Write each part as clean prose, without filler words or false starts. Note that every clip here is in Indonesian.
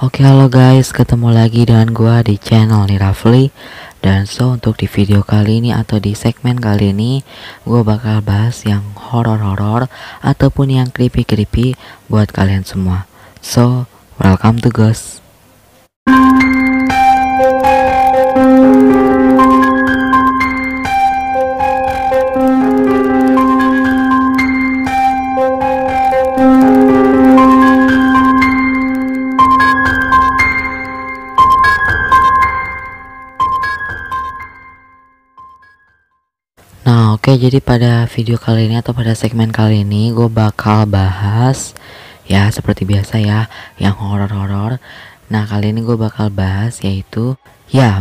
Oke, halo guys, ketemu lagi dengan gua di channel Nirafli. Dan untuk di video kali ini atau di segmen kali ini gua bakal bahas yang horor-horor ataupun yang creepy-creepy buat kalian semua. Welcome to Ghost. Nah, oke, jadi pada video kali ini atau pada segmen kali ini gue bakal bahas ya seperti biasa ya yang horor-horor. Nah, kali ini gue bakal bahas yaitu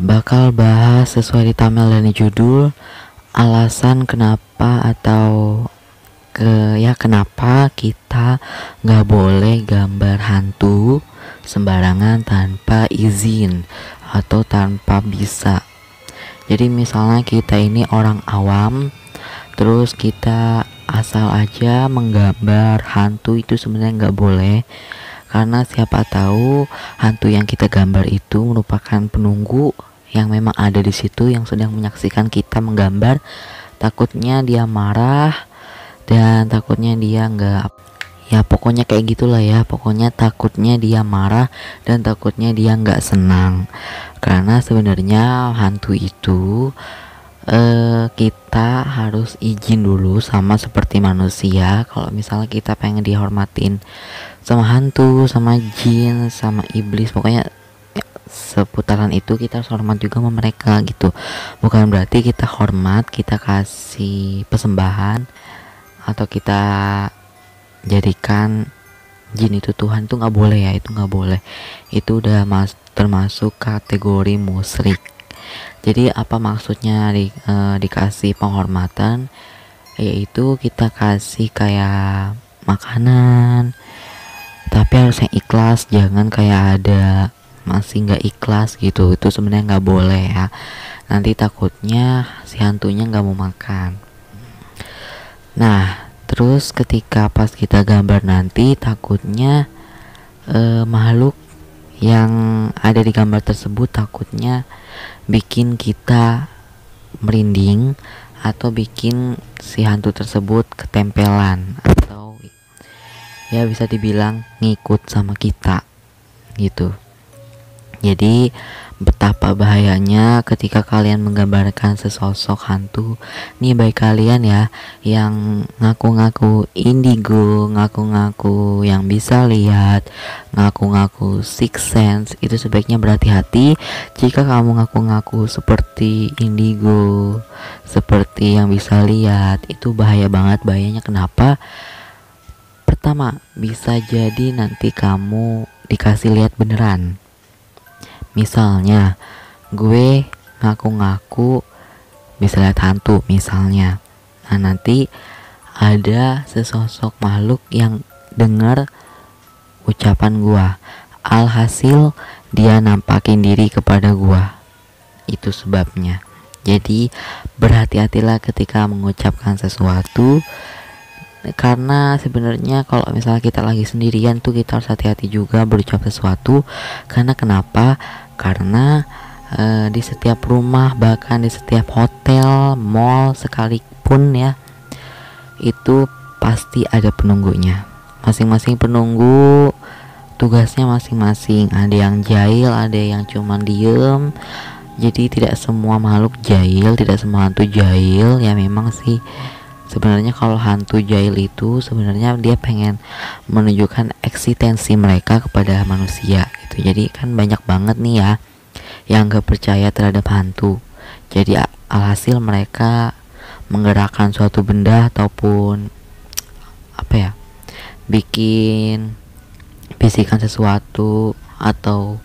bakal bahas sesuai di thumbnail dan di judul alasan kenapa atau kenapa kita nggak boleh gambar hantu sembarangan tanpa izin atau tanpa bisa. Jadi misalnya kita ini orang awam, terus kita asal aja menggambar hantu, itu sebenarnya nggak boleh, karena siapa tahu hantu yang kita gambar itu merupakan penunggu yang memang ada di situ yang sedang menyaksikan kita menggambar. Takutnya dia marah dan takutnya dia nggak, ya pokoknya kayak gitulah ya, pokoknya takutnya dia marah dan takutnya dia nggak senang. Karena sebenarnya hantu itu kita harus izin dulu, sama seperti manusia. Kalau misalnya kita pengen dihormatin sama hantu, sama jin, sama iblis, pokoknya seputaran itu kita harus hormat juga sama mereka gitu. Bukan berarti kita hormat, kita kasih persembahan atau kita jadikan jin itu Tuhan, itu nggak boleh ya, itu nggak boleh. Itu udah termasuk kategori musyrik. Jadi apa maksudnya dikasih penghormatan, yaitu kita kasih kayak makanan, tapi harus yang ikhlas, jangan kayak ada masih nggak ikhlas gitu. Itu sebenarnya nggak boleh ya, nanti takutnya si hantunya nggak mau makan. Nah, terus ketika pas kita gambar nanti takutnya makhluk yang ada di gambar tersebut takutnya bikin kita merinding atau bikin si hantu tersebut ketempelan atau ya bisa dibilang ngikut sama kita gitu. Jadi betapa bahayanya ketika kalian menggambarkan sesosok hantu. Nih baik kalian ya yang ngaku-ngaku indigo, ngaku-ngaku yang bisa lihat, ngaku-ngaku sixth sense, itu sebaiknya berhati-hati. Jika kamu ngaku-ngaku seperti indigo, seperti yang bisa lihat, itu bahaya banget. Bahayanya kenapa? Pertama, bisa jadi nanti kamu dikasih lihat beneran. Misalnya gue ngaku-ngaku bisa lihat hantu misalnya, nah nanti ada sesosok makhluk yang dengar ucapan gua, alhasil dia nampakin diri kepada gua. Itu sebabnya. Jadi berhati-hatilah ketika mengucapkan sesuatu, karena sebenarnya kalau misalnya kita lagi sendirian tuh kita harus hati-hati juga berucap sesuatu. Karena kenapa? Karena di setiap rumah, bahkan di setiap hotel, mall sekalipun ya, itu pasti ada penunggunya. Masing-masing penunggu tugasnya masing-masing. Ada yang jahil, ada yang cuman diem. Jadi tidak semua makhluk jahil, tidak semua hantu jahil. Ya memang sih sebenarnya kalau hantu jahil itu sebenarnya dia pengen menunjukkan eksistensi mereka kepada manusia gitu. Jadi kan banyak banget nih ya yang gak percaya terhadap hantu. Jadi alhasil mereka menggerakkan suatu benda ataupun bikin bisikan sesuatu atau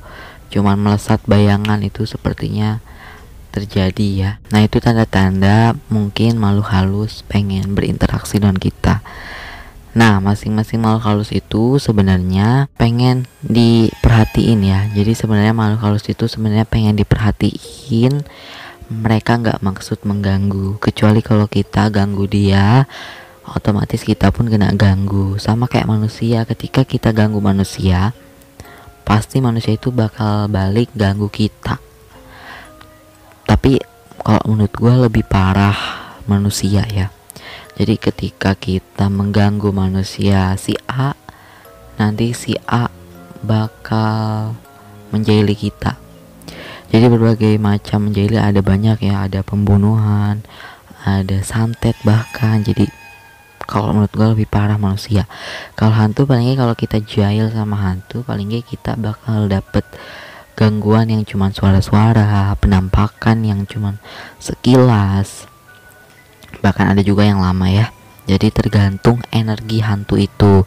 cuman melesat bayangan, itu sepertinya terjadi ya. Nah, itu tanda-tanda mungkin makhluk halus pengen berinteraksi dengan kita. Nah, masing-masing makhluk halus itu sebenarnya pengen diperhatiin ya. Jadi sebenarnya makhluk halus itu sebenarnya pengen diperhatiin. Mereka nggak maksud mengganggu, kecuali kalau kita ganggu dia, otomatis kita pun kena ganggu. Sama kayak manusia, ketika kita ganggu manusia, pasti manusia itu bakal balik ganggu kita. Tapi kalau menurut gue lebih parah manusia ya. Jadi ketika kita mengganggu manusia si A, nanti si A bakal menjahili kita. Jadi berbagai macam menjahili ada banyak ya, ada pembunuhan, ada santet bahkan. Jadi kalau menurut gue lebih parah manusia. Kalau hantu palingnya kalau kita jahil sama hantu, palingnya kita bakal dapet gangguan yang cuman suara-suara, penampakan yang cuman sekilas, bahkan ada juga yang lama ya. Jadi tergantung energi hantu itu,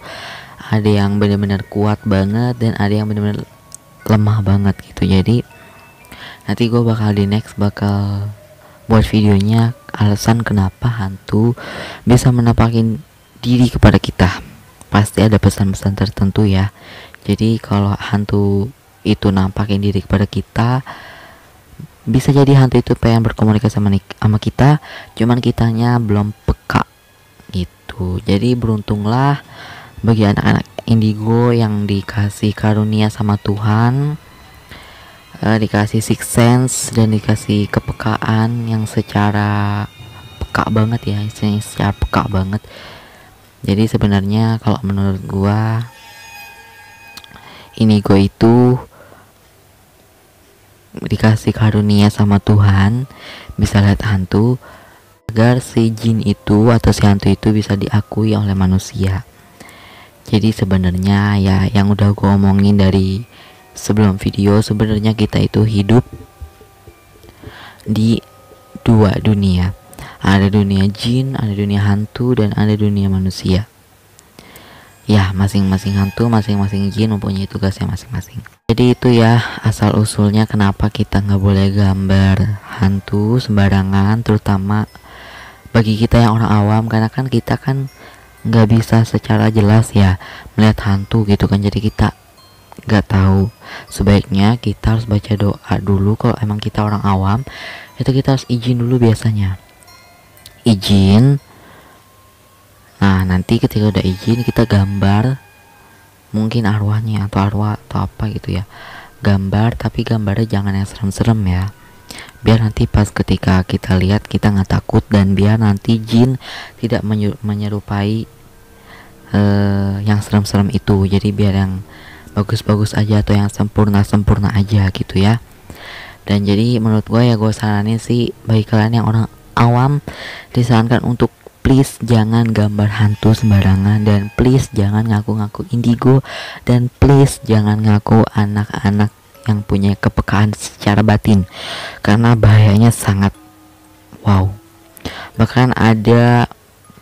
ada yang benar-benar kuat banget dan ada yang benar-benar lemah banget gitu. Jadi nanti gue bakal di next bakal buat videonya alasan kenapa hantu bisa menampakin diri kepada kita. Pasti ada pesan-pesan tertentu ya. Jadi kalau hantu itu nampakin diri kepada kita, bisa jadi hantu itu pengen berkomunikasi sama kita, cuman kitanya belum peka gitu. Jadi beruntunglah bagi anak-anak indigo yang dikasih karunia sama Tuhan, dikasih sixth sense dan dikasih kepekaan yang secara peka banget ya, istilahnya secara peka banget. Jadi sebenarnya kalau menurut gua indigo itu dikasih karunia sama Tuhan bisa lihat hantu agar si jin itu atau si hantu itu bisa diakui oleh manusia. Jadi sebenarnya ya yang udah gue omongin dari sebelum video, sebenarnya kita itu hidup di dua dunia. Ada dunia jin, ada dunia hantu, dan ada dunia manusia. Ya, masing-masing hantu, masing-masing jin mempunyai tugasnya masing-masing. Jadi itu ya asal usulnya kenapa kita nggak boleh gambar hantu sembarangan, terutama bagi kita yang orang awam, karena kan kita kan nggak bisa secara jelas ya melihat hantu gitu kan. Jadi kita nggak tahu, sebaiknya kita harus baca doa dulu. Kalau emang kita orang awam itu kita harus izin dulu, biasanya izin. Nah nanti ketika udah izin kita gambar mungkin arwahnya atau arwah atau apa gitu ya, gambar, tapi gambarnya jangan yang serem-serem ya, biar nanti pas ketika kita lihat kita nggak takut, dan biar nanti jin tidak menyerupai yang serem-serem itu. Jadi biar yang bagus-bagus aja atau yang sempurna-sempurna aja gitu ya. Dan jadi menurut gue ya, gue saranin sih bagi kalian yang orang awam, disarankan untuk please jangan gambar hantu sembarangan, dan please jangan ngaku-ngaku indigo, dan please jangan ngaku anak-anak yang punya kepekaan secara batin, karena bahayanya sangat wow. Bahkan ada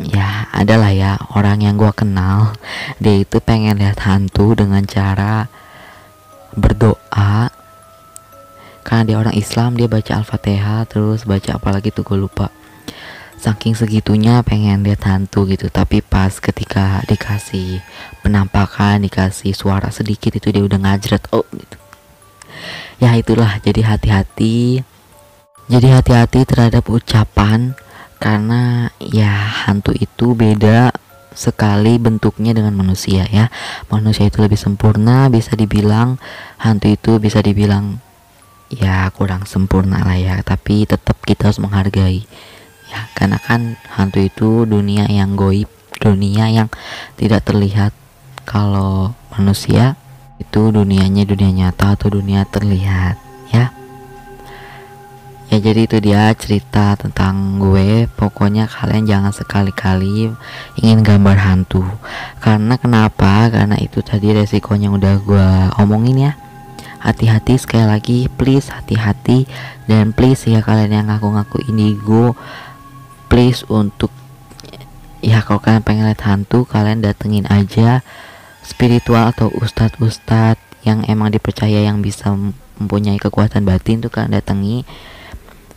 ya, adalah ya orang yang gua kenal, dia itu pengen lihat hantu dengan cara berdoa, karena dia orang Islam, dia baca Al-Fatihah terus baca apa lagi tuh gue lupa. Saking segitunya pengen lihat hantu gitu, tapi pas ketika dikasih penampakan, dikasih suara sedikit, itu dia udah ngajret gitu. Ya itulah, jadi hati-hati terhadap ucapan, karena ya hantu itu beda sekali bentuknya dengan manusia ya. Manusia itu lebih sempurna, bisa dibilang hantu itu bisa dibilang ya kurang sempurna lah ya, tapi tetap kita harus menghargai ya, karena kan hantu itu dunia yang goib, dunia yang tidak terlihat. Kalau manusia itu dunianya dunia nyata atau dunia terlihat ya. Ya jadi itu dia cerita tentang gue. Pokoknya kalian jangan sekali-kali ingin gambar hantu. Karena kenapa? Karena itu tadi resikonya udah gue omongin ya. Hati-hati, sekali lagi please hati-hati. Dan please ya kalian yang ngaku-ngaku indigo, please untuk ya kalau kalian pengen lihat hantu, kalian datengin aja spiritual atau ustadz-ustadz yang emang dipercaya, yang bisa mempunyai kekuatan batin tuh kalian datangi.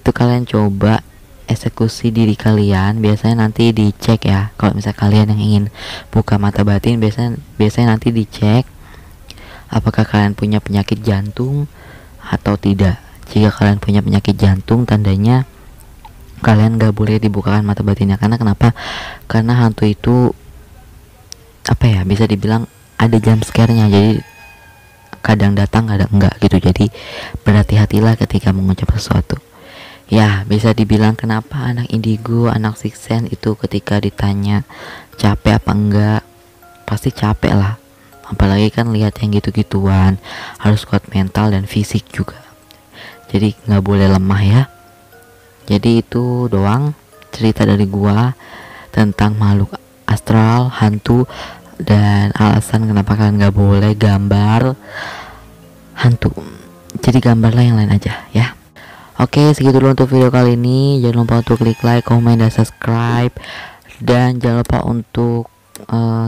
Itu kalian coba eksekusi diri kalian. Biasanya nanti dicek ya, kalau misalnya kalian yang ingin buka mata batin, biasanya nanti dicek apakah kalian punya penyakit jantung atau tidak. Jika kalian punya penyakit jantung, tandanya kalian gak boleh dibukakan mata batinnya. Karena kenapa? Karena hantu itu apa ya, bisa dibilang ada jump scare-nya. Jadi kadang datang kadang enggak gitu. Jadi berhati-hatilah ketika mengucap sesuatu. Ya, bisa dibilang kenapa anak indigo, anak sixth itu ketika ditanya capek apa enggak, pasti capek lah. Apalagi kan lihat yang gitu-gituan, harus kuat mental dan fisik juga. Jadi nggak boleh lemah ya. Jadi itu doang cerita dari gua tentang makhluk astral, hantu, dan alasan kenapa kalian nggak boleh gambar hantu. Jadi gambarlah yang lain aja ya. Oke, segitu dulu untuk video kali ini. Jangan lupa untuk klik like, comment, dan subscribe. Dan jangan lupa untuk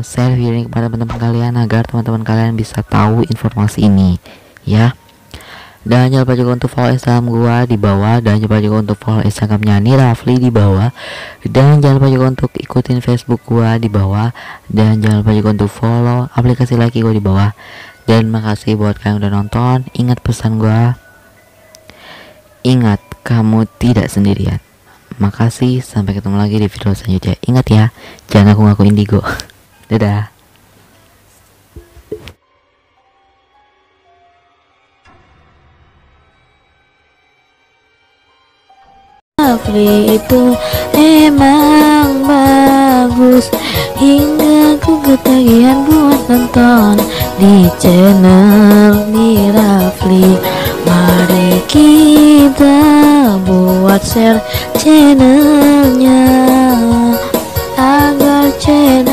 share video ini kepada teman-teman kalian agar teman-teman kalian bisa tahu informasi ini ya. Dan jangan lupa juga untuk follow Instagram gua di bawah. Dan jangan lupa juga untuk follow Instagramnya Nirafli di bawah. Dan jangan lupa juga untuk ikutin Facebook gua di bawah. Dan jangan lupa juga untuk follow aplikasi Laki gua di bawah. Dan makasih buat kalian yang udah nonton. Ingat pesan gua, ingat kamu tidak sendirian. Makasih, sampai ketemu lagi di video selanjutnya. Ingat ya, jangan ngaku-ngaku indigo. Dadah. Rafli itu emang bagus, hingga ku ketagihan buat nonton di channel Nirafli. Mari kita buat share channelnya agar channel